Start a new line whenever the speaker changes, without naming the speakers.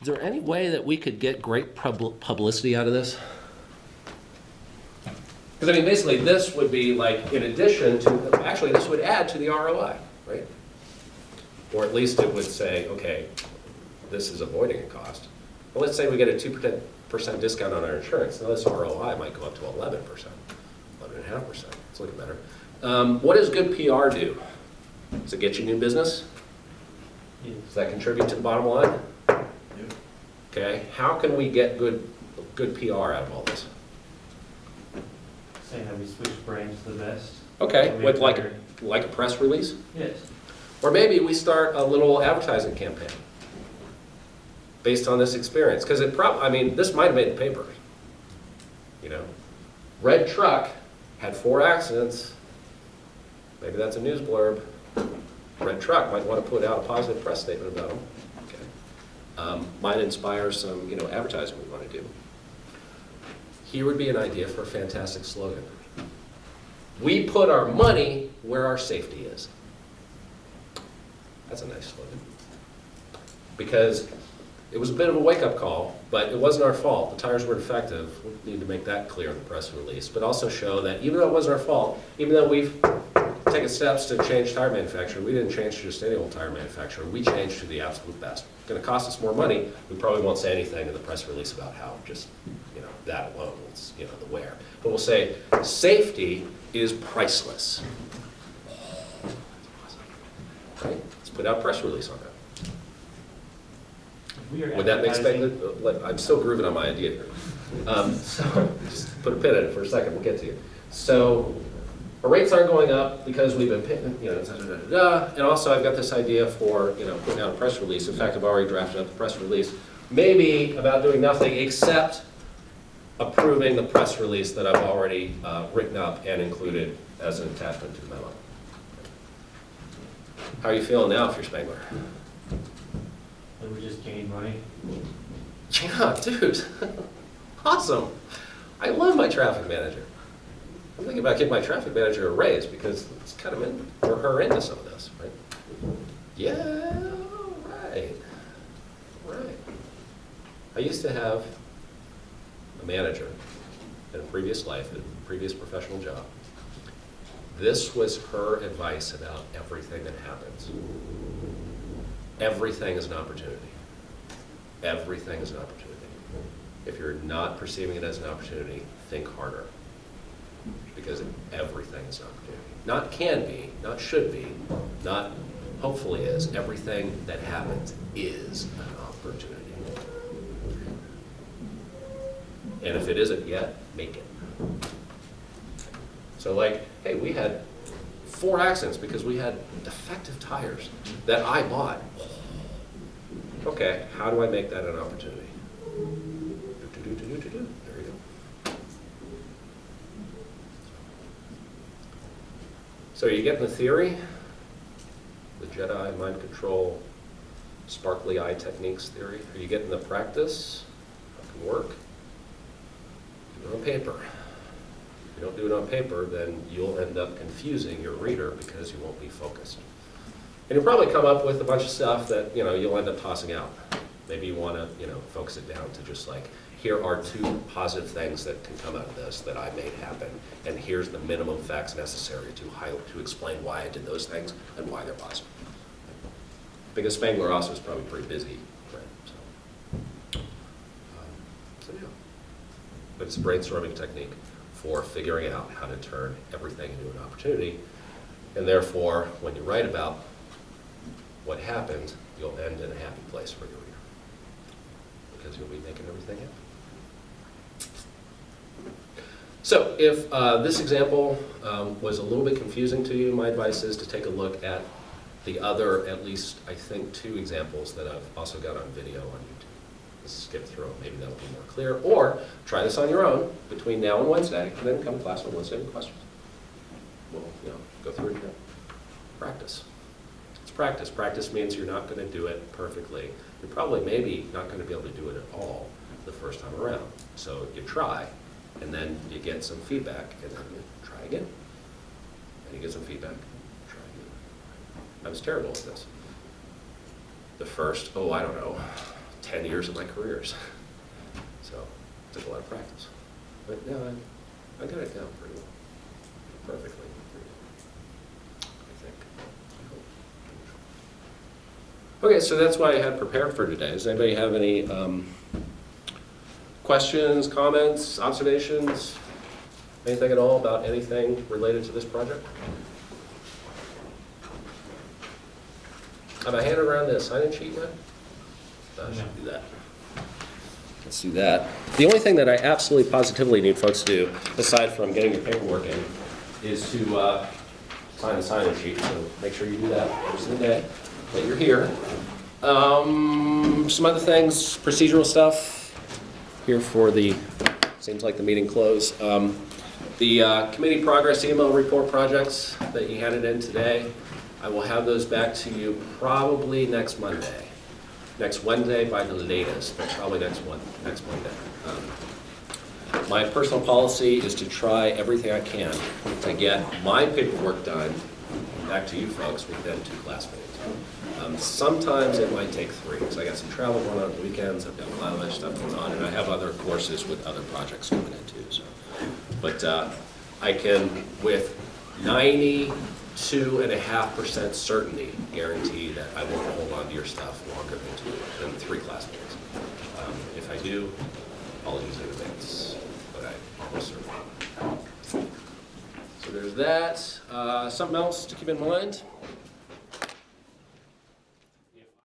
Is there any way that we could get great publicity out of this? Because I mean, basically, this would be like in addition to, actually, this would add to the ROI, right? Or at least it would say, okay, this is avoiding a cost. Well, let's say we get a 2% discount on our insurance. Now this ROI might go up to 11%, 11.5%. It's looking better. What does good PR do? Does it get you new business? Does that contribute to the bottom line? Okay, how can we get good PR out of all this?
Saying that we switch brands to the best.
Okay, with like a press release?
Yes.
Or maybe we start a little advertising campaign based on this experience. Because it probably, I mean, this might have made the paper. You know, red truck had 4 accidents. Maybe that's a news blurb. Red truck might want to put out a positive press statement about them. Okay. Might inspire some, advertising we want to do. Here would be an idea for a fantastic slogan. We put our money where our safety is. That's a nice slogan. Because it was a bit of a wake-up call, but it wasn't our fault. The tires were defective. We need to make that clear in the press release, but also show that even though it wasn't our fault, even though we've taken steps to change tire manufacturer, we didn't change to just any old tire manufacturer. We changed to the absolute best. It's going to cost us more money. We probably won't say anything in the press release about how just, that alone is, the where. But we'll say safety is priceless. Right? Let's put out a press release on that. Would that make sense? I'm still grooving on my idea here. So just put a pin in it for a second. We'll get to you. So our rates aren't going up because we've been, and also I've got this idea for, putting out a press release. In fact, I've already drafted up the press release. Maybe about doing nothing except approving the press release that I've already written up and included as an attachment to the memo. How are you feeling now if you're Spangler?
And we just gained money.
Yeah, dude. Awesome. I love my traffic manager. I'm thinking about giving my traffic manager a raise because it's kind of in, or her into some of this, right? Yeah, right. Right. I used to have a manager in a previous life, in a previous professional job. This was her advice about everything that happens. Everything is an opportunity. Everything is an opportunity. If you're not perceiving it as an opportunity, think harder. Because everything is an opportunity. Not can be, not should be, not hopefully is. Everything that happens is an opportunity. And if it isn't yet, make it. So like, hey, we had 4 accidents because we had defective tires that I bought. Okay, how do I make that an opportunity? There you go. So are you getting the theory? The Jedi mind control, sparkly eye techniques theory? Are you getting the practice? How it can work? Do it on paper. If you don't do it on paper, then you'll end up confusing your reader because you won't be focused. And you'll probably come up with a bunch of stuff that you'll end up tossing out. Maybe you want to focus it down to just like, here are 2 positive things that can come out of this that I made happen, and here's the minimum facts necessary to explain why I did those things and why they're positive. Because Spangler also is probably pretty busy, right? So yeah. But it's a brainstorming technique for figuring out how to turn everything into an opportunity, and therefore, when you write about what happened, you'll end in a happy place for your reader, because you'll be making everything happen. So if this example was a little bit confusing to you, my advice is to take a look at the other, at least I think 2 examples that I've also got on video on YouTube. Let's skip through them, maybe that'll be more clear. Or try this on your own between now and Wednesday, and then come to class on Wednesday with questions. We'll go through it again. Practice. It's practice. Practice means you're not going to do it perfectly. You're probably maybe not going to be able to do it at all the first time around. So you try, and then you get some feedback, and then you try again. And you get some feedback, try again. I was terrible at this. The first, 10 years of my careers. So it took a lot of practice. But no, I got it down pretty well. Perfectly. I think. I hope. Okay, so that's what I had prepared for today. Does anybody have any questions, comments, observations, anything at all about anything related to this project? Have I handed around the sign-in sheet yet? I should do that. Let's do that. The only thing that I absolutely positively need folks to do, aside from getting your paperwork in, is to sign the sign-in sheet. So make sure you do that every single day that you're here. Some other things, procedural stuff here for the, seems like the meeting closed. The committee progress email report projects that you handed in today, I will have those back to you probably next Monday. Next Wednesday by the latest, but probably next Monday. My personal policy is to try everything I can to get my paperwork done, back to you folks, within 2 class meetings. Sometimes it might take 3, because I got some travel going on weekends, I've got a lot of other stuff going on, and I have other courses with other projects coming in too. So. But I can, with 92.5% certainty, guarantee that I won't hold on to your stuff longer than 3 class meetings. If I do, apologies in advance, but I almost certainly. So there's that. Something else to keep in mind?